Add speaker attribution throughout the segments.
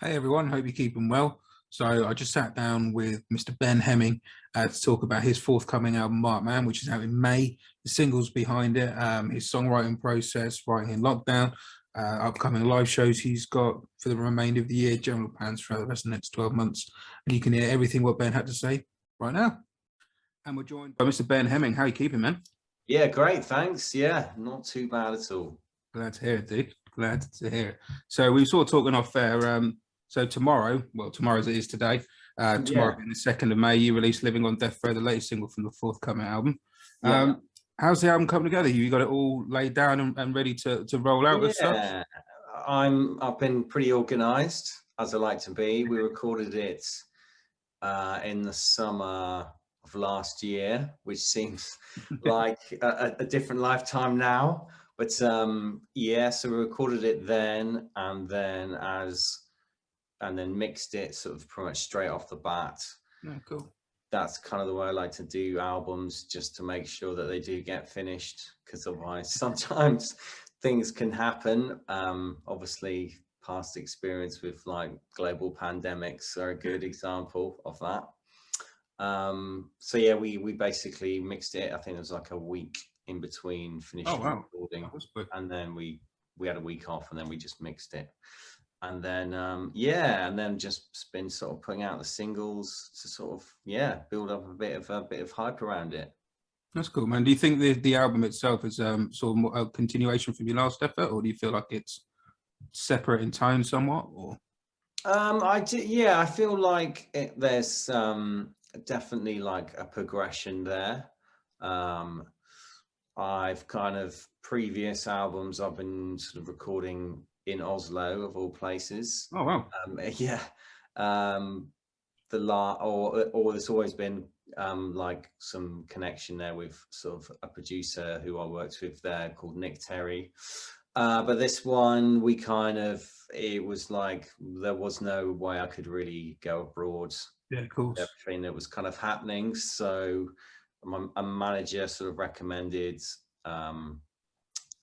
Speaker 1: Hey everyone, hope you're keeping well. So I just sat down with Mr. Ben Hemming to talk about his forthcoming album, Mark Man, which is out in May. The singles behind it, his songwriting process, writing in lockdown, upcoming live shows he's got for the remainder of the year, general plans for the rest of the next 12 months. And you can hear everything what Ben had to say right now. And we're joined by Mr. Ben Hemming. How are you keeping, man?
Speaker 2: Yeah, great, thanks. Yeah, not too bad at all.
Speaker 1: Glad to hear it, dude. Glad to hear it. So we were sort of talking off there. So tomorrow, well, tomorrow as it is today, tomorrow
Speaker 2: Yeah,
Speaker 1: being the 2nd of May, you release Living on Death Row, the latest single from the forthcoming album.
Speaker 2: yeah,
Speaker 1: How's the album coming together? You got it all laid down and ready to roll out as such?
Speaker 2: yeah. I've been pretty organised as I like to be. We recorded it in the summer of last year, which seems like a different lifetime now. But yeah, so we recorded it then, and then mixed it sort of pretty much straight off the bat.
Speaker 1: Yeah, cool.
Speaker 2: That's kind of the way I like to do albums, just to make sure that they do get finished, because otherwise sometimes things can happen. Obviously past experience with like global pandemics are a good example of that. So yeah, we basically mixed it. I think it was like a week in between
Speaker 1: Oh
Speaker 2: finishing
Speaker 1: wow,
Speaker 2: recording,
Speaker 1: that was quick.
Speaker 2: and then we had a week off, and then we just mixed it. And then yeah, and then just been sort of putting out the singles to sort of, yeah, build up a bit of hype around it.
Speaker 1: That's cool, man. Do you think the album itself is sort of more a continuation from your last effort, or do you feel like it's separate in tone somewhat? Or
Speaker 2: I do, yeah, I feel like there's definitely like a progression there. um I've kind of, previous albums I've been sort of recording in Oslo of all places.
Speaker 1: oh wow,
Speaker 2: Yeah. um or there's always been like some connection there with sort of a producer who I worked with there called Nick Terry. But this one, we kind of, it was like there was no way I could really go abroad
Speaker 1: yeah, of
Speaker 2: with
Speaker 1: course.
Speaker 2: everything that was kind of happening. So a manager sort of recommended um,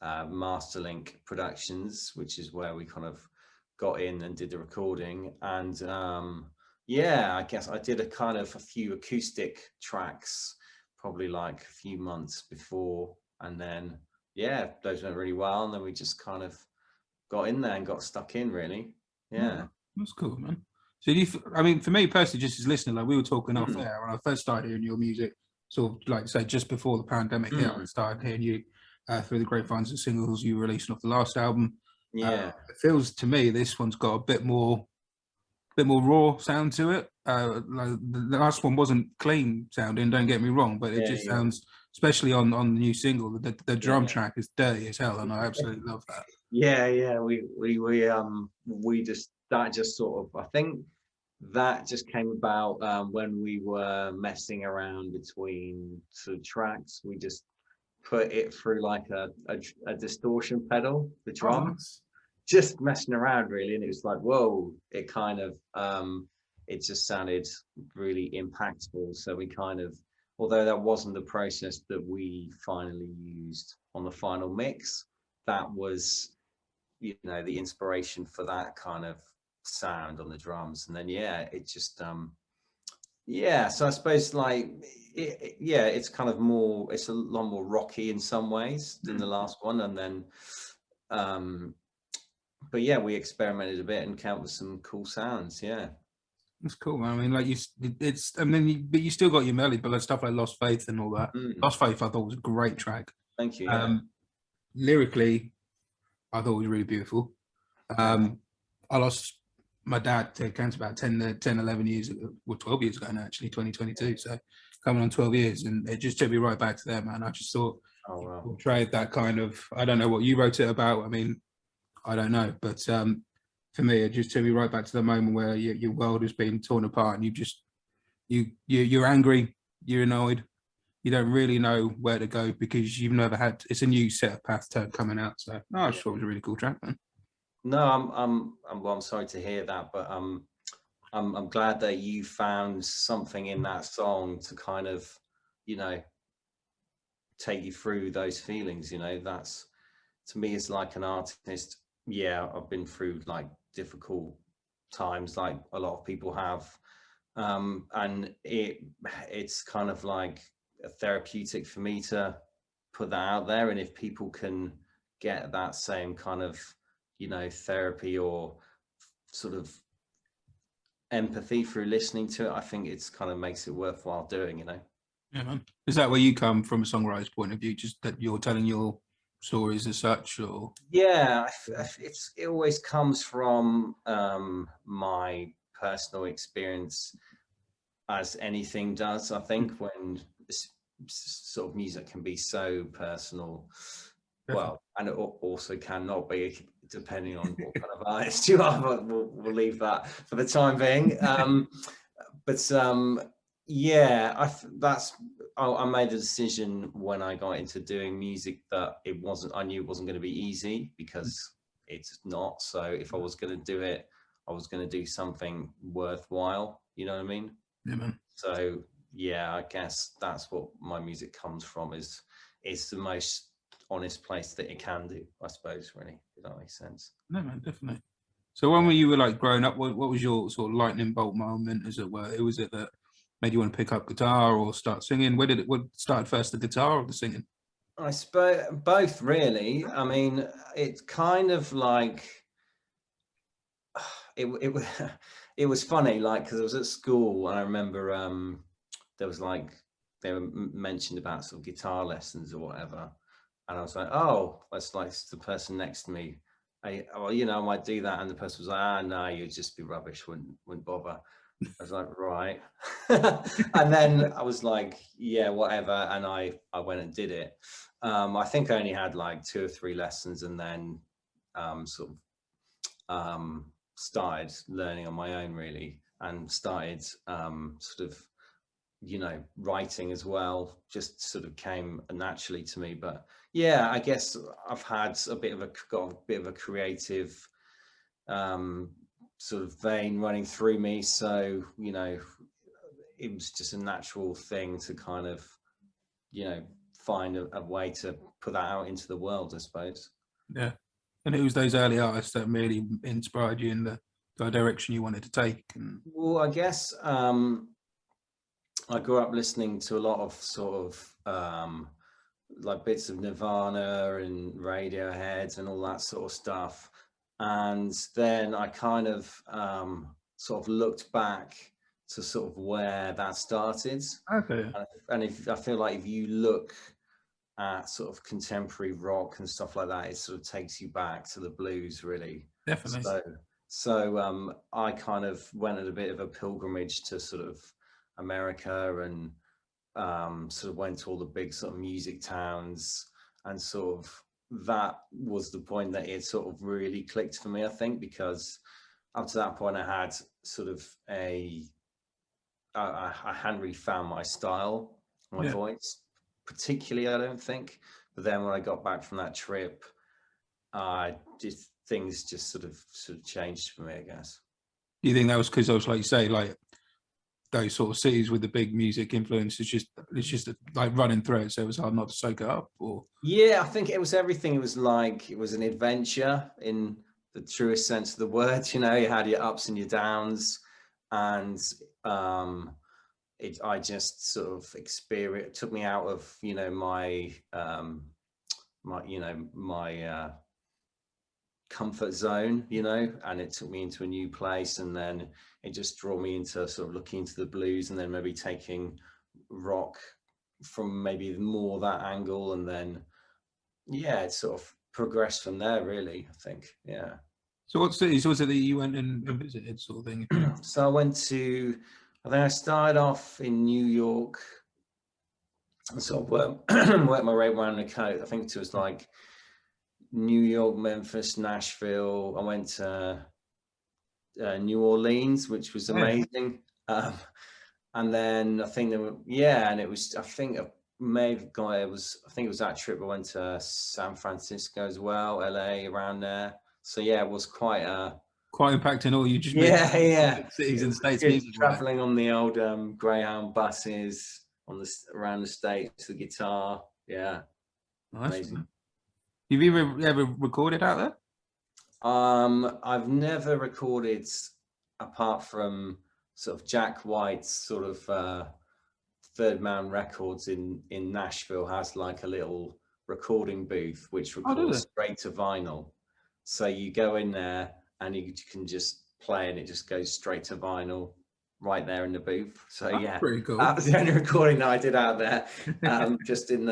Speaker 2: Masterlink Productions, which is where we kind of got in and did the recording. And yeah, I guess I did a few acoustic tracks, probably like a few months before, and then yeah, those went really well, and then we just kind of got in there and got stuck in, really. Yeah.
Speaker 1: No, that's cool, man. So do you, I mean, for me personally, just as listening, like we were talking off
Speaker 2: Mm,
Speaker 1: air when I first started hearing your music, sort of like say just before the pandemic hit, I
Speaker 2: mm,
Speaker 1: started hearing you through the grapevines and singles you released off the last album.
Speaker 2: yeah.
Speaker 1: It feels to me this one's got a bit more raw sound to it. Like the last one wasn't clean sounding, don't get me wrong, but it
Speaker 2: Yeah,
Speaker 1: just
Speaker 2: yeah,
Speaker 1: sounds, especially on the new single, the drum
Speaker 2: yeah.
Speaker 1: track is dirty as hell, and I absolutely love that.
Speaker 2: Yeah, yeah, we just, that just sort of, I think that just came about when we were messing around between two tracks. We just put it through like a distortion pedal, the
Speaker 1: Oh,
Speaker 2: drum,
Speaker 1: nice.
Speaker 2: just messing around really, and it was like, whoa, it kind of it just sounded really impactful. So we kind of, although that wasn't the process that we finally used on the final mix, that was, you know, the inspiration for that kind of sound on the drums. And then yeah, it just yeah, so I suppose like yeah, it's kind of more, it's a lot more rocky in some ways than the
Speaker 1: Mm.
Speaker 2: last one. And then um but yeah, we experimented a bit and came up with some cool sounds. Yeah.
Speaker 1: That's cool, man. I mean, like it's, and then but you still got your melody, but like stuff like Lost Faith and all that.
Speaker 2: Mm,
Speaker 1: Lost Faith, I thought was a great track.
Speaker 2: thank you. Yeah.
Speaker 1: Um, Lyrically, I thought it was really beautiful.
Speaker 2: Thanks.
Speaker 1: I lost my dad to cancer about 11 years ago, well, 12 years ago now, actually, 2022. So coming on 12 years, and it just took me right back to there, man. I just thought
Speaker 2: Oh
Speaker 1: you
Speaker 2: well.
Speaker 1: portrayed that kind of, I don't know what you wrote it about. I mean, I don't know, but for me, it just took me right back to the moment where your world has been torn apart, and you just you're angry, you're annoyed, you don't really know where to go because you've never had. It's a new set of path turn coming out. So no, I just thought it was a really cool track, man.
Speaker 2: No, well, I'm sorry to hear that, but I'm glad that you found something in that song to kind of, you know, take you through those feelings. You know, that's, to me, as like an artist, yeah, I've been through like difficult times, like a lot of people have. And it's kind of like a therapeutic for me to put that out there. And if people can get that same kind of, therapy or sort of empathy through listening to it, I think it's kind of makes it worthwhile doing,
Speaker 1: Yeah, man. Is that where you come from a songwriter's point of view, just that you're telling your stories as such, or?
Speaker 2: Yeah, it always comes from my personal experience, as anything does. I think when this sort of music can be so personal,
Speaker 1: Definitely.
Speaker 2: well, and it also cannot be, depending on what kind of artist you are, but we'll leave that for the time being. But yeah, I made a decision when I got into doing music that I knew it wasn't going to be easy, because it's not. So if I was going to do it, I was going to do something worthwhile. You know what I mean?
Speaker 1: Yeah, man.
Speaker 2: So yeah, I guess that's what my music comes from, is it's the most honest place that it can do, I suppose, really, if that makes sense.
Speaker 1: No, man, definitely. So when you were like growing up, what was your sort of lightning bolt moment, as it were? Who was it that made you want to pick up guitar or start singing? What started first, the guitar or the singing?
Speaker 2: I suppose both, really. I mean, it's kind of like it it was funny, like, because I was at school and I remember there was like, they were mentioned about sort of guitar lessons or whatever, and I was like, oh, that's like the person next to me. Well, I might do that, and the person was like, no, you'd just be rubbish, wouldn't bother. I was like, right. And then I was like, yeah, whatever, and I went and did it. I think I only had like 2 or 3 lessons, and then sort of started learning on my own, really, and started sort of writing as well. Just sort of came naturally to me. But yeah, I guess I've had got a bit of a creative sort of vein running through me, so it was just a natural thing to kind of find a way to put that out into the world, I suppose.
Speaker 1: Yeah. And it was those early artists that really inspired you in the direction you wanted to take. And
Speaker 2: Well, I guess I grew up listening to a lot of sort of like bits of Nirvana and Radiohead and all that sort of stuff. And then I kind of sort of looked back to sort of where that started.
Speaker 1: okay,
Speaker 2: And if I feel like, if you look at sort of contemporary rock and stuff like that, it sort of takes you back to the blues, really.
Speaker 1: definitely.
Speaker 2: So I kind of went at a bit of a pilgrimage to sort of America, and sort of went to all the big sort of music towns, and sort of that was the point that it sort of really clicked for me, I think, because up to that point I had sort of I hadn't really found my style, my
Speaker 1: Yeah.
Speaker 2: voice particularly, I don't think. But then when I got back from that trip, just things just sort of changed for me, I guess.
Speaker 1: Do you think that was because I was, like you say, like those sort of cities with the big music influence, it's just like running through it, so it was hard not to soak it up? Or
Speaker 2: Yeah, I think it was everything. It was like, it was an adventure in the truest sense of the word. You had your ups and your downs, and I just sort of took me out of my comfort zone, and it took me into a new place, and then it just drew me into sort of looking into the blues, and then maybe taking rock from maybe more that angle, and then yeah, it sort of progressed from there, really, I think. Yeah.
Speaker 1: so, what cities was it that you went and visited, sort of thing?
Speaker 2: So I think I started off in New York, and sort of worked my way around the coast. I think it was like New York, Memphis, Nashville. I went to New Orleans, which was amazing. And then I think and it was, I think I may have got, I think it was that trip I went to San Francisco as well, LA, around there. So yeah, it was quite
Speaker 1: impacting all. You just made
Speaker 2: yeah.
Speaker 1: cities
Speaker 2: It
Speaker 1: and
Speaker 2: was
Speaker 1: states
Speaker 2: good
Speaker 1: music, right?
Speaker 2: traveling on the old Greyhound buses around the states, the guitar. Yeah,
Speaker 1: Nice,
Speaker 2: amazing.
Speaker 1: man. Have you ever recorded out there?
Speaker 2: I've never recorded apart from sort of Jack White's sort of Third Man Records in Nashville has like a little recording booth which
Speaker 1: Oh, do
Speaker 2: records
Speaker 1: they?
Speaker 2: straight to vinyl. So you go in there and you can just play and it just goes straight to vinyl right there in the booth. So
Speaker 1: That's
Speaker 2: yeah,
Speaker 1: pretty cool.
Speaker 2: that was the only recording that I did out there, just in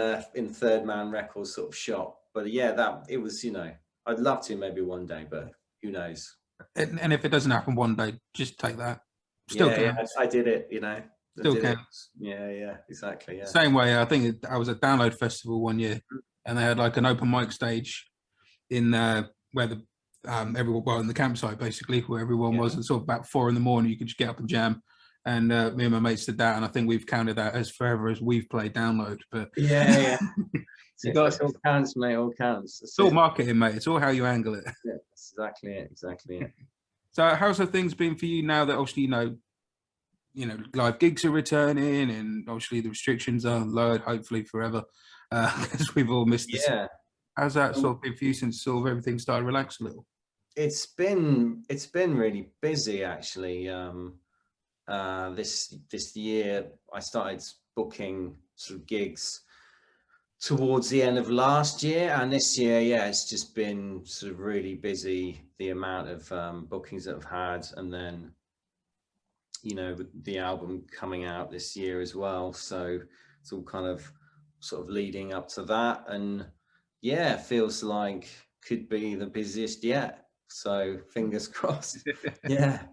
Speaker 2: Third Man Records sort of shop. But yeah, that it was, I'd love to maybe one day, but who knows?
Speaker 1: And if it doesn't happen one day, just take that. Still
Speaker 2: Yeah,
Speaker 1: counts.
Speaker 2: I did it, I
Speaker 1: Still
Speaker 2: did it.
Speaker 1: counts.
Speaker 2: Yeah, exactly. Yeah.
Speaker 1: Same way, I think I was at Download Festival one year, and they had like an open mic stage in where the everyone, well, in the campsite basically, where everyone was. And sort of about 4 in the morning, you could just get up and jam. And me and my mates did that, and I think we've counted that as forever as we've played Download. But
Speaker 2: Yeah.
Speaker 1: you got
Speaker 2: It all counts, mate. All counts.
Speaker 1: it's all marketing, mate. It's all how you angle it.
Speaker 2: Yeah, that's exactly it. Exactly it.
Speaker 1: So, how's the things been for you now that obviously live gigs are returning, and obviously the restrictions are lowered, hopefully forever, because we've all missed this.
Speaker 2: Yeah.
Speaker 1: How's that sort of been for you since sort of everything started to relax a little?
Speaker 2: It's been really busy actually. This year I started booking sort of gigs towards the end of last year, and this year, yeah, it's just been sort of really busy. The amount of bookings that I've had, and then the album coming out this year as well. So it's all kind of sort of leading up to that, and yeah, feels like could be the busiest yet. So fingers crossed. Yeah.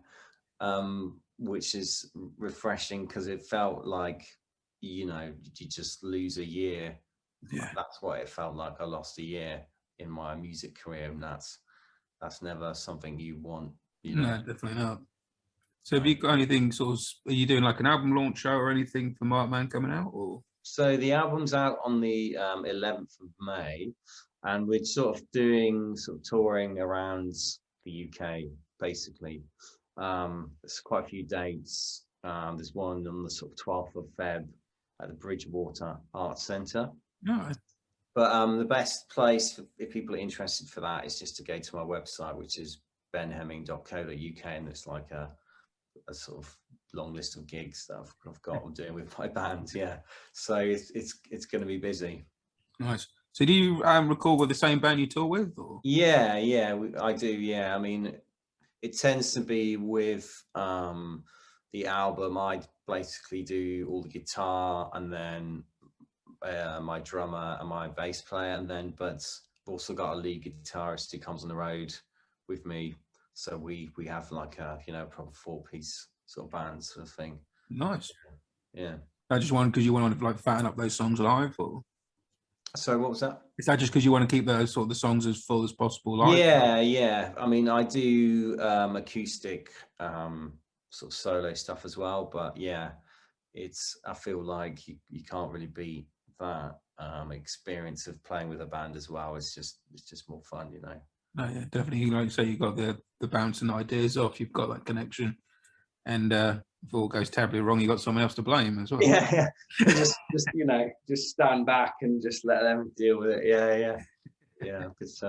Speaker 2: Which is refreshing because it felt like, you just lose a year.
Speaker 1: Yeah.
Speaker 2: That's what it felt like. I lost a year in my music career, and that's never something you want,
Speaker 1: No, definitely not. So have you got anything sort of, are you doing like an album launch show or anything for Mark Man coming out, or?
Speaker 2: So the album's out on the 11th of May, and we're sort of doing touring around the UK basically. There's quite a few dates. There's one on the sort of 12th of Feb at the Bridgewater Arts Centre.
Speaker 1: No.
Speaker 2: But the best place if people are interested for that is just to go to my website, which is benhemming.co.uk, and it's like a sort of long list of gigs that I've got I'm doing with my band. Yeah, so it's going to be busy.
Speaker 1: Nice. So do you record with the same band you tour with, or?
Speaker 2: Yeah, I do. Yeah, I mean, it tends to be with the album. I basically do all the guitar, and then my drummer and my bass player, and then but I've also got a lead guitarist who comes on the road with me. So we have like a proper 4-piece sort of band sort of thing.
Speaker 1: Nice.
Speaker 2: Yeah.
Speaker 1: I just wanted because you want to like fatten up those songs live, or?
Speaker 2: So what was that?
Speaker 1: Is that just because you want to keep those sort of the songs as full as possible live?
Speaker 2: Yeah. I mean, I do acoustic sort of solo stuff as well, but yeah, I feel like you can't really beat that experience of playing with a band as well. It's just more fun,
Speaker 1: No, yeah, definitely. Like you say, you've got the bouncing ideas off. You've got that connection, and if all goes terribly wrong, you got someone else to blame as well.
Speaker 2: Yeah. just just stand back and just let them deal with it. Yeah. Because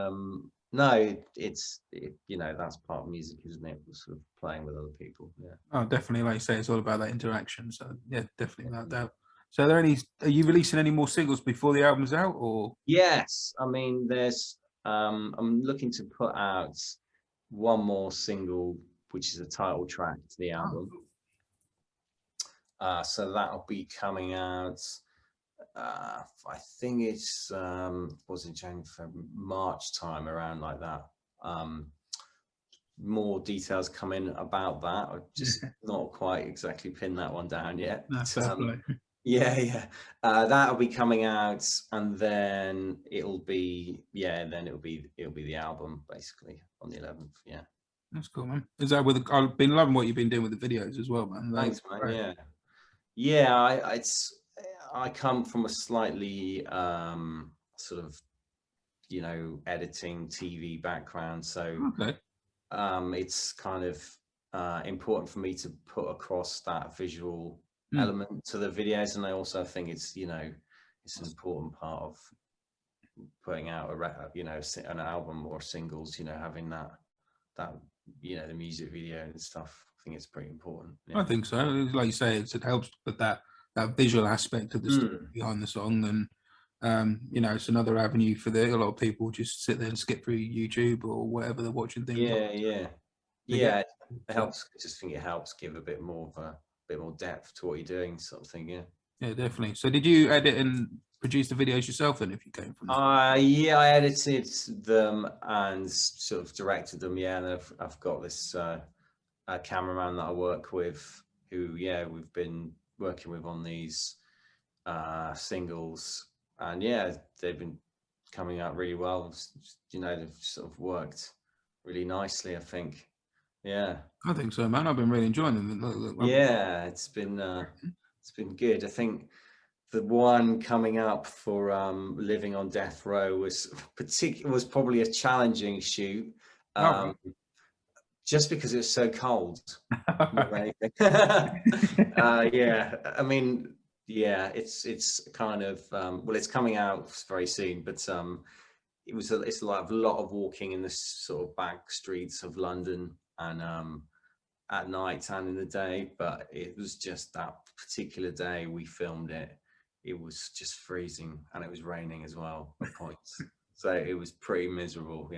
Speaker 2: no, it's that's part of music, isn't it? Sort of playing with other people. Yeah.
Speaker 1: Oh, definitely. Like you say, it's all about that interaction. So yeah, definitely without doubt. So are you releasing any more singles before the album's out, or?
Speaker 2: Yes, I mean, there's I'm looking to put out one more single, which is a title track to the album. So that'll be coming out. I think it's was it January, February, March time, around like that. More details coming about that. I've just not quite exactly pinned that one down yet. Yeah. That'll be coming out, and then it'll be the album basically on the 11th. Yeah.
Speaker 1: That's cool, man. Is that I've been loving what you've been doing with the videos as well, man.
Speaker 2: Thanks, man. Yeah. I come from a slightly sort of editing TV background, so
Speaker 1: okay.
Speaker 2: It's kind of important for me to put across that visual element to the videos, and I also think it's it's an important part of putting out an album or singles, having that the music video and stuff think it's pretty important.
Speaker 1: I think so. Like you say, it helps with that visual aspect of the story behind the song, and you know, it's another avenue for a lot of people just sit there and skip through YouTube or whatever they're watching things.
Speaker 2: Yeah, it helps. I just think it helps give a bit more depth to what you're doing, sort of thing.
Speaker 1: Yeah, definitely. So did you edit and produce the videos yourself then, if you came from
Speaker 2: yeah, I edited them and sort of directed them, and I've got this a cameraman that I work with who we've been working with on these singles, and they've been coming out really well. You know, they've sort of worked really nicely, I think.
Speaker 1: I think so, man. I've been really enjoying them.
Speaker 2: It's been good. I think the one coming up for Living on Death Row was probably a challenging shoot, just because it was so cold. More than anything. I mean, it's kind of well, it's coming out very soon, but it's like a lot of walking in the sort of back streets of London, and at night and in the day. But it was just that particular day we filmed it, it was just freezing, and it was raining as well at points. So it was pretty miserable.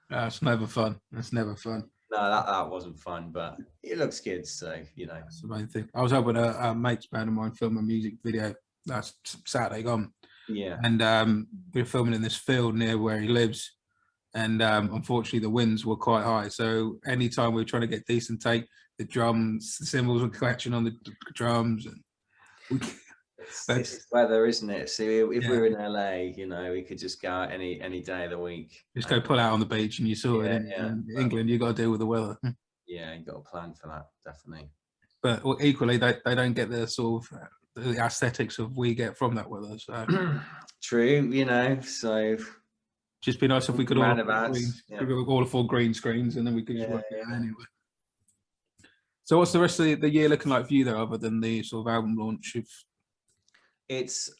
Speaker 1: It's never fun. It's never fun.
Speaker 2: No, that wasn't fun, but it looks good, so you know.
Speaker 1: That's the main thing. I was helping a mate's band of mine film a music video last Saturday gone. And we were filming in this field near where he lives, and unfortunately the winds were quite high. So anytime we were trying to get decent take, the cymbals were catching on the drums, and
Speaker 2: it's weather, isn't it? So if we were in LA, you know, we could just go out any day of the week.
Speaker 1: Just go pull out on the beach, and you saw it. In England, you got to deal with the weather.
Speaker 2: Yeah, you got a plan for that, definitely.
Speaker 1: But equally, they don't get the sort of the aesthetics of we get from that weather. So
Speaker 2: true, you know. So
Speaker 1: just be nice if we could all afford green screens, and then we could just work it out anyway. So what's the rest of the year looking like for you, though, other than the sort of album launch?
Speaker 2: It's it's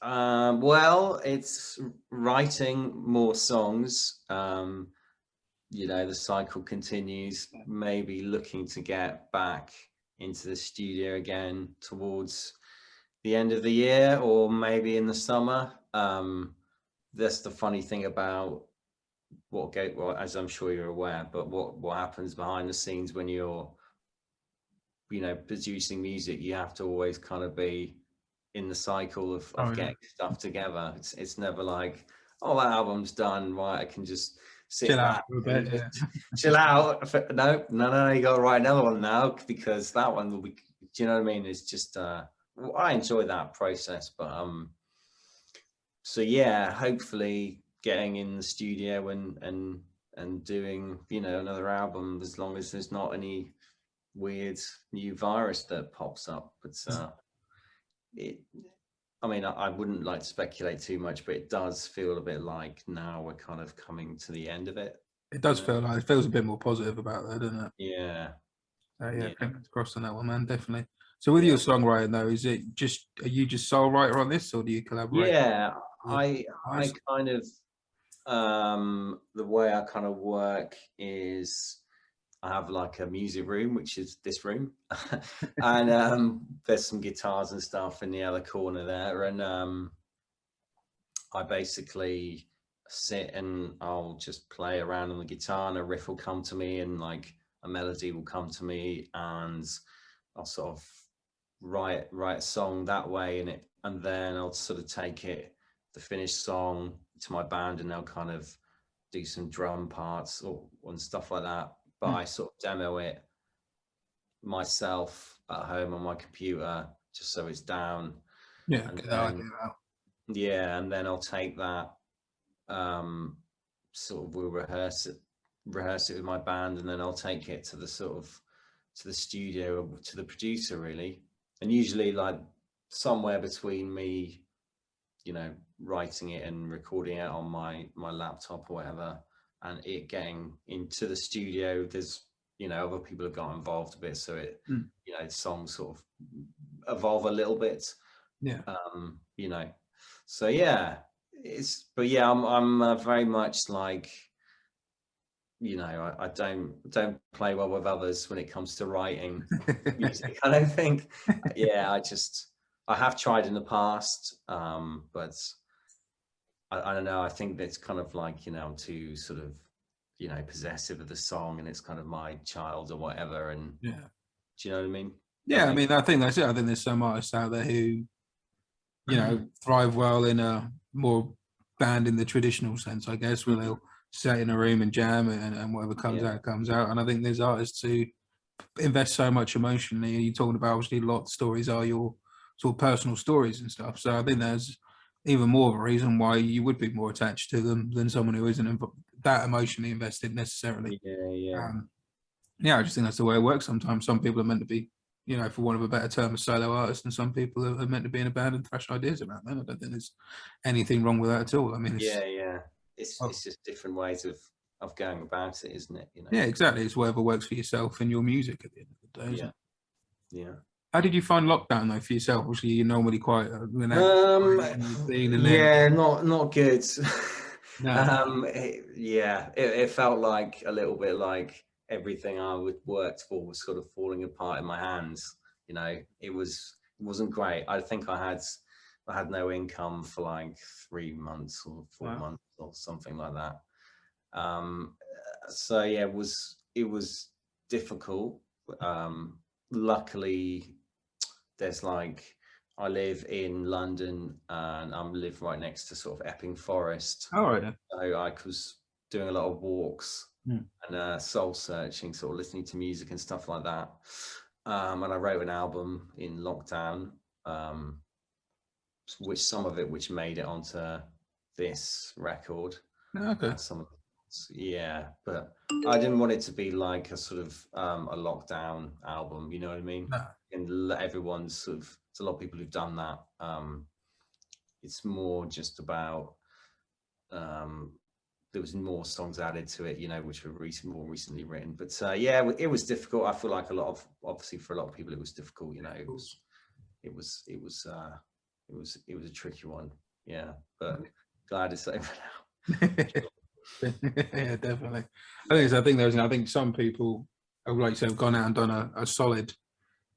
Speaker 2: writing more songs. You know, the cycle continues. Maybe looking to get back into the studio again towards the end of the year, or maybe in the summer. That's the funny thing about as I'm sure you're aware, but what happens behind the scenes when you're, you know, producing music. You have to always kind of be in the cycle of getting stuff together. It's never like, oh, that album's done, right, I can just sit back
Speaker 1: for a bit,
Speaker 2: chill out. No, you got to write another one now, because that one will be, do you know what I mean? It's just I enjoy that process, but so hopefully getting in the studio and doing, you know, another album, as long as there's not any weird new virus that pops up. But I mean, I wouldn't like to speculate too much, but it does feel a bit like now we're kind of coming to the end of it.
Speaker 1: It does feel like, it feels a bit more positive about that, doesn't it?
Speaker 2: Yeah.
Speaker 1: Fingers crossed on that one, man, definitely. So with your songwriting, though, are you just sole writer on this, or do you collaborate?
Speaker 2: I kind of the way I kind of work is I have like a music room, which is this room, and there's some guitars and stuff in the other corner there, and I basically sit and I'll just play around on the guitar, and a riff will come to me, and like a melody will come to me, and I'll sort of write a song that way, and then I'll sort of take the finished song to my band, and they'll kind of do some drum parts and stuff like that. But I sort of demo it myself at home on my computer, just so it's down. And then I'll take that, sort of we'll rehearse it with my band, and then I'll take it to the studio, to the producer, really. And usually like somewhere between me, you know, writing it and recording it on my laptop or whatever, and it getting into the studio, there's, you know, other people have got involved a bit, so it you know, songs sort of evolve a little bit, you know. So I'm very much like you know, I don't play well with others when it comes to writing music. I don't think, yeah, I have tried in the past, but I don't know. I think that's kind of like, you know, I'm too sort of, you know, possessive of the song, and it's kind of my child or whatever. And
Speaker 1: Yeah.
Speaker 2: do you know what I mean? That
Speaker 1: Yeah, I
Speaker 2: makes
Speaker 1: mean, I think that's it. I think there's some artists out there who, you know, thrive well in a more band in the traditional sense, I guess, where they'll sit in a room and jam and whatever comes
Speaker 2: yeah,
Speaker 1: out comes out. And I think there's artists who invest so much emotionally. You're talking about obviously a lot of stories are your sort of personal stories and stuff. So I think there's even more of a reason why you would be more attached to them than someone who isn't that emotionally invested necessarily.
Speaker 2: yeah.
Speaker 1: Um, yeah, I just think that's the way it works. Sometimes some people are meant to be, you know, for want of a better term, a solo artist, and some people are meant to be in a band and thrash ideas about them. I don't think there's anything wrong with that at all. I mean, it's
Speaker 2: Yeah.
Speaker 1: oh,
Speaker 2: It's just different ways of going about it, isn't it? You know?
Speaker 1: yeah, exactly. It's whatever works for yourself and your music at the end of the day, isn't
Speaker 2: Yeah,
Speaker 1: it?
Speaker 2: yeah.
Speaker 1: How did you find lockdown though for yourself? Obviously, you're normally quite an active
Speaker 2: Um,
Speaker 1: in the scene, and then
Speaker 2: yeah, not good.
Speaker 1: no,
Speaker 2: It felt like a little bit like everything I would worked for was sort of falling apart in my hands. You know, it wasn't great. I think I had no income for like 3 months or four
Speaker 1: wow.
Speaker 2: months or something like that. Um, so yeah, it was difficult. Um, Luckily, there's like I live in London and I live right next to sort of Epping Forest,
Speaker 1: All right then.
Speaker 2: so I was doing a lot of walks
Speaker 1: Hmm.
Speaker 2: and soul searching, sort of listening to music and stuff like that. And I wrote an album in lockdown, um, which some of it which made it onto this record.
Speaker 1: Okay.
Speaker 2: Some of yeah, but I didn't want it to be like a sort of a lockdown album, you know what I mean?
Speaker 1: No.
Speaker 2: And let everyone sort of, there's a lot of people who've done that. It's more just about um, there was more songs added to it, you know, which were more recently written. But yeah, it was difficult. I feel like a lot of, obviously for a lot of people, it was difficult. You know,
Speaker 1: Of course.
Speaker 2: it was a tricky one. Yeah, but glad it's over now.
Speaker 1: Yeah, definitely. I think there's, I think some people, like you said, have gone out and done a solid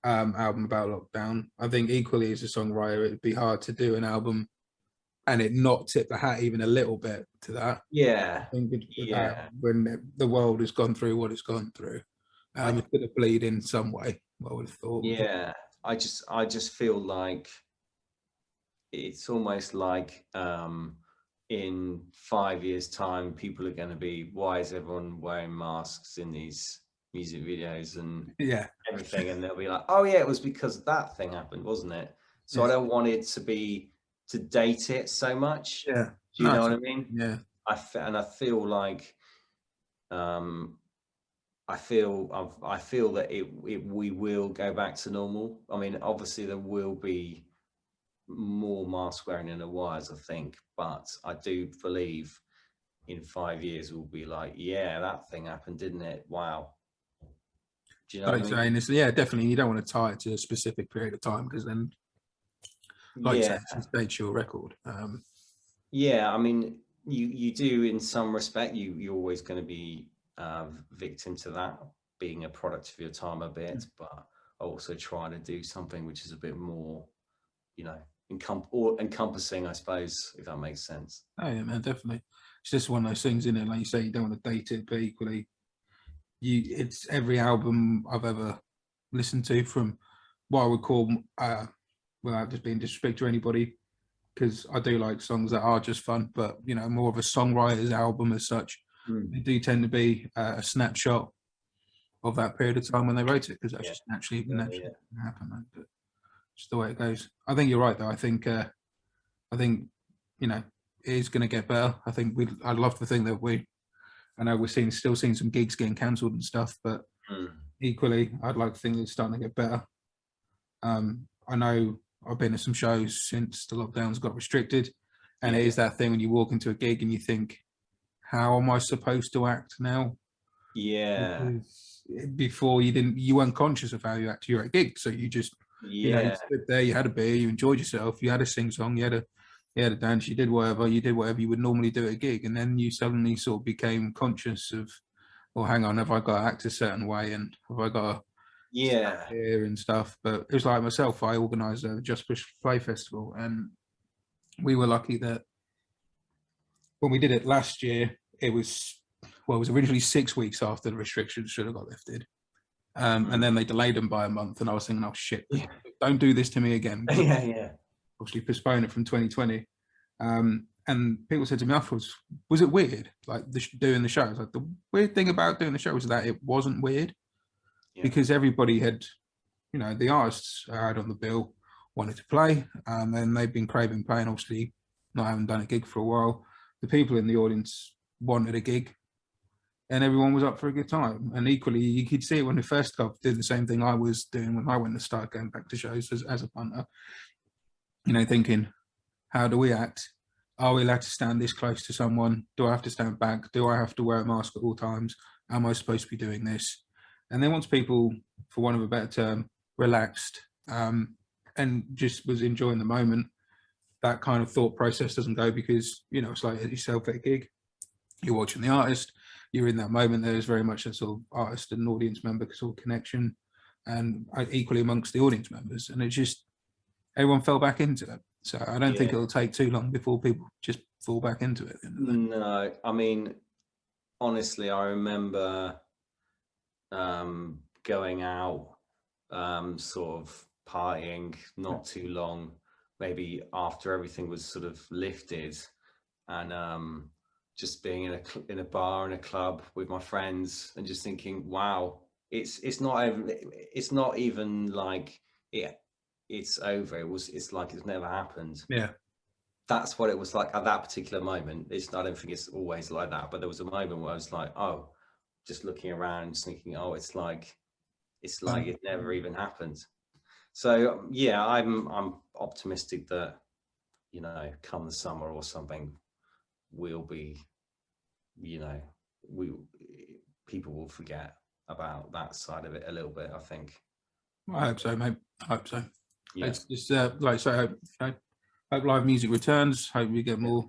Speaker 1: album about lockdown. I think equally as a songwriter, it'd be hard to do an album and it not tip the hat even a little bit to that.
Speaker 2: Yeah,
Speaker 1: I think
Speaker 2: yeah.
Speaker 1: when the world has gone through what it's gone through,
Speaker 2: I
Speaker 1: it's going to bleed in some way. I would have thought.
Speaker 2: Yeah, I just feel like it's almost like in 5 years' time, people are going to be, why is everyone wearing masks in these music videos and
Speaker 1: Yeah,
Speaker 2: everything? And they'll be like, oh yeah, it was because that thing happened, wasn't it? So I
Speaker 1: yeah,
Speaker 2: don't want it to be to date it so much.
Speaker 1: yeah.
Speaker 2: Do you
Speaker 1: No,
Speaker 2: know what I mean?
Speaker 1: yeah,
Speaker 2: And I feel like um, I feel that we will go back to normal. I mean, obviously there will be more mask wearing in a wires, I think, but I do believe in 5 years we'll be like, yeah, that thing happened, didn't it? Wow. Do you know
Speaker 1: like
Speaker 2: what I
Speaker 1: you
Speaker 2: mean?
Speaker 1: saying, it's yeah, definitely. You don't want to tie it to a specific period of time because then, like you say,
Speaker 2: Yeah,
Speaker 1: it dates your record.
Speaker 2: yeah. I mean, you do in some respect. You're always going to be victim to that, being a product of your time a bit, but I also try to do something which is a bit more, you know, encompassing, I suppose, if that makes sense.
Speaker 1: Oh yeah, man, definitely. It's just one of those things, isn't it? Like you say, you don't want to date it, but equally, it's every album I've ever listened to from what I would call, without just being disrespectful to anybody, because I do like songs that are just fun, but you know, more of a songwriter's album as such.
Speaker 2: Mm.
Speaker 1: They do tend to be a snapshot of that period of time when they wrote it, because that's
Speaker 2: Yeah,
Speaker 1: just naturally
Speaker 2: yeah.
Speaker 1: happen, man. But just the way it goes. I think you're right, though. I think, you know, it is going to get better. I think I'd love to think that I know we're still seeing some gigs getting cancelled and stuff, but
Speaker 2: Mm.
Speaker 1: equally, I'd like to think it's starting to get better. I know I've been to some shows since the lockdowns got restricted, and
Speaker 2: Yeah,
Speaker 1: it is that thing when you walk into a gig and you think, how am I supposed to act now?
Speaker 2: yeah,
Speaker 1: Because before you weren't conscious of how you act. You're at a gig, so you just, you know, you
Speaker 2: yeah.
Speaker 1: stood there, you had a beer, you enjoyed yourself, you had a sing song, you had a dance, you did whatever you would normally do at a gig, and then you suddenly sort of became conscious of or hang on, have I got to act a certain way, and have I got to
Speaker 2: Yeah.
Speaker 1: here and stuff. But it was like myself, I organised the Just Push Play Festival, and we were lucky that when we did it last year, it was well, it was originally 6 weeks after the restrictions should have got lifted. And then they delayed them by a month, and I was thinking, oh shit,
Speaker 2: Yeah.
Speaker 1: don't do this to me again.
Speaker 2: Yeah.
Speaker 1: Obviously postpone it from 2020. And people said to me afterwards, was it weird, like doing the show? I was like, the weird thing about doing the show was that it wasn't weird, because everybody had, the artists I had on the bill wanted to play, and they've been craving playing, obviously not having done a gig for a while. The people in the audience wanted a gig, and everyone was up for a good time. And equally, you could see it when we first did the same thing I was doing when I went to start going back to shows as a punter, thinking, how do we act? Are we allowed to stand this close to someone? Do I have to stand back? Do I have to wear a mask at all times? Am I supposed to be doing this? And then once people, for want of a better term, relaxed, and just was enjoying the moment, that kind of thought process doesn't go, because, it's like yourself at a gig, you're watching the artist, you're in that moment. There's very much a sort of artist and audience member sort of connection, and equally amongst the audience members. And it's just, everyone fell back into it. So I don't think it'll take too long before people just fall back into it.
Speaker 2: No, I mean, honestly, I remember going out, sort of partying not too long, maybe after everything was sort of lifted, and just being in a bar, in a club with my friends, and just thinking, wow, it's not even like it's over. It's like it's never happened.
Speaker 1: Yeah.
Speaker 2: That's what it was like at that particular moment. I don't think it's always like that, but there was a moment where I was like, oh, just looking around, thinking, oh, it's like it never even happened. So yeah, I'm optimistic that, come the summer or something, we'll be, people will forget about that side of it a little bit, I think.
Speaker 1: I hope so, mate. I hope so.
Speaker 2: Yeah.
Speaker 1: It's just like I say, hope live music returns. Hope we get more.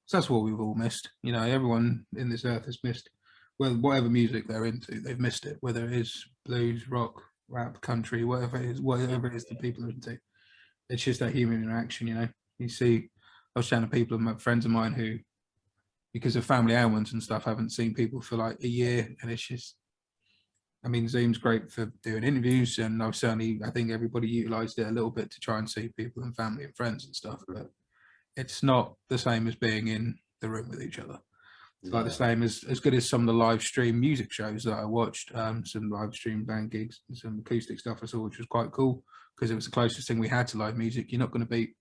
Speaker 1: So that's what we've all missed. Everyone in this earth has missed. Well, whatever music they're into, they've missed it. Whether it is blues, rock, rap, country, whatever it is that people are into. It's just that human interaction. You see, I was chatting to people, my friends of mine, who, because of family ailments and stuff, haven't seen people for like a year, and it's just, I mean, Zoom's great for doing interviews, and I think everybody utilised it a little bit to try and see people and family and friends and stuff, but it's not the same as being in the room with each other. It's like the same as good as some of the live stream music shows that I watched, some live stream band gigs, some acoustic stuff I saw, which was quite cool, because it was the closest thing we had to live music. You're not going to beat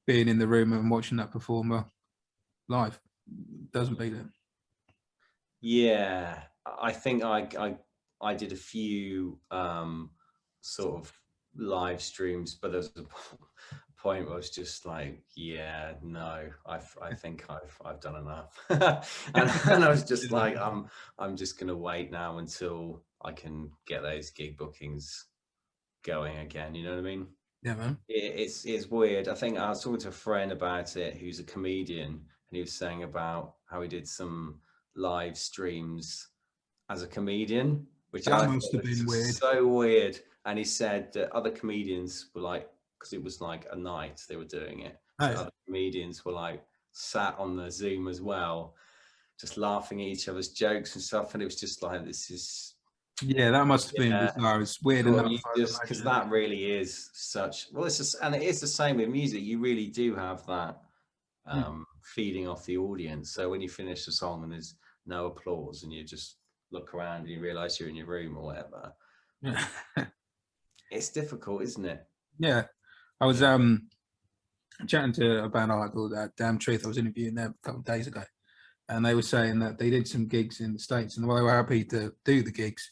Speaker 1: being in the room and watching that performer live. Doesn't beat it.
Speaker 2: Yeah, I think I did a few sort of live streams, but there's a point where I was just like, yeah, no, I think I've done enough, and I was just like, I'm just gonna wait now until I can get those gig bookings going again. You know what I mean?
Speaker 1: Yeah, man.
Speaker 2: It's weird. I think I was talking to a friend about it who's a comedian, and he was saying about how he did some live streams as a comedian, which
Speaker 1: That
Speaker 2: I
Speaker 1: must
Speaker 2: thought
Speaker 1: have
Speaker 2: was
Speaker 1: been weird.
Speaker 2: so weird. And he said that other comedians were like, because it was like a night they were doing it, so
Speaker 1: Nice.
Speaker 2: other comedians were like sat on the Zoom as well, just laughing at each other's jokes and stuff. And it was just like, this is,
Speaker 1: Yeah, that must have been bizarre. It's weird
Speaker 2: well,
Speaker 1: enough.
Speaker 2: you just, because that really is such, well, it's just, and it is the same with music. You really do have that feeding off the audience. So when you finish the song and there's no applause, and you just look around and you realize you're in your room or whatever,
Speaker 1: Yeah.
Speaker 2: it's difficult, isn't it?
Speaker 1: Yeah. I was chatting to a band I like called Damn Truth. I was interviewing them a couple of days ago, and they were saying that they did some gigs in the States, and they were happy to do the gigs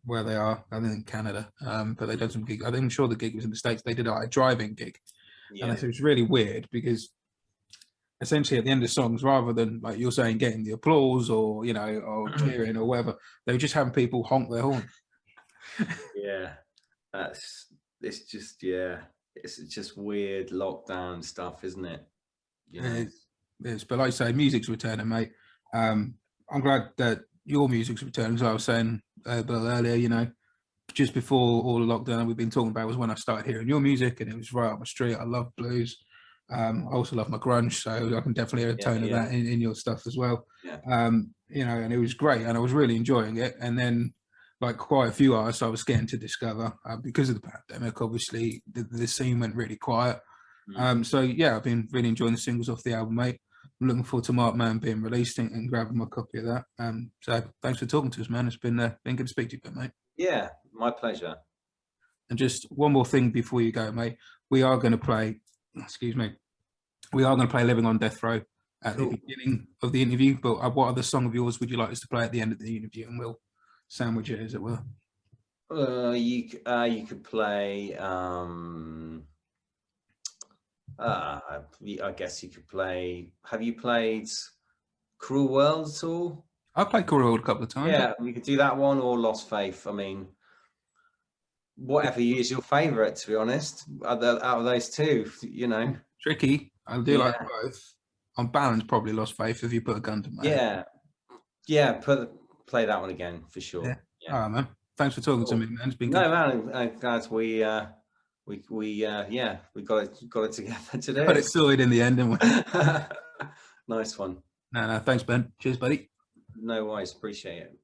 Speaker 1: where they are, I think in Canada, but they done some gigs. I'm sure the gig was in the States. They did like a driving gig, and it was really weird, because essentially at the end of songs, rather than like you're saying getting the applause or or cheering or whatever, they were just having people honk their horn.
Speaker 2: Yeah, it's just weird lockdown stuff, isn't it?
Speaker 1: It is, but like I say, music's returning, mate. I'm glad that your music's returning. As I was saying a bit earlier, you know, just before all the lockdown we've been talking about was when I started hearing your music, and it was right up my street. I love blues. I also love my grunge, so I can definitely hear a tone of that in your stuff as well.
Speaker 2: Yeah.
Speaker 1: You know, and it was great, and I was really enjoying it. And then, like quite a few artists, I was getting to discover because of the pandemic. Obviously, the scene went really quiet. So yeah, I've been really enjoying the singles off the album, mate. I'm looking forward to Mark Man being released and grabbing my copy of that. So thanks for talking to us, man. It's been good to speak to you, mate.
Speaker 2: Yeah, my pleasure.
Speaker 1: And just one more thing before you go, mate. We are going to play, excuse me, we are going to play Living on Death Row at the beginning of the interview. But what other song of yours would you like us to play at the end of the interview? And we'll sandwich it, as it were.
Speaker 2: You could play. I guess you could play. Have you played Cruel World at all?
Speaker 1: I've played Cruel World a couple of times.
Speaker 2: Yeah, you could do that one or Lost Faith. I mean, whatever is your favourite, to be honest, out of those two, you know.
Speaker 1: Tricky. I do like both. On balance, probably Lost Faith if you put a gun to my head.
Speaker 2: Yeah. Play that one again for sure.
Speaker 1: Yeah. All right, man. Thanks for talking to me, man. It's been
Speaker 2: good.
Speaker 1: No,
Speaker 2: man. I'm glad we got it together today.
Speaker 1: Got it sorted in the end, didn't we?
Speaker 2: Nice one.
Speaker 1: No, thanks, Ben. Cheers, buddy.
Speaker 2: No worries. Appreciate it.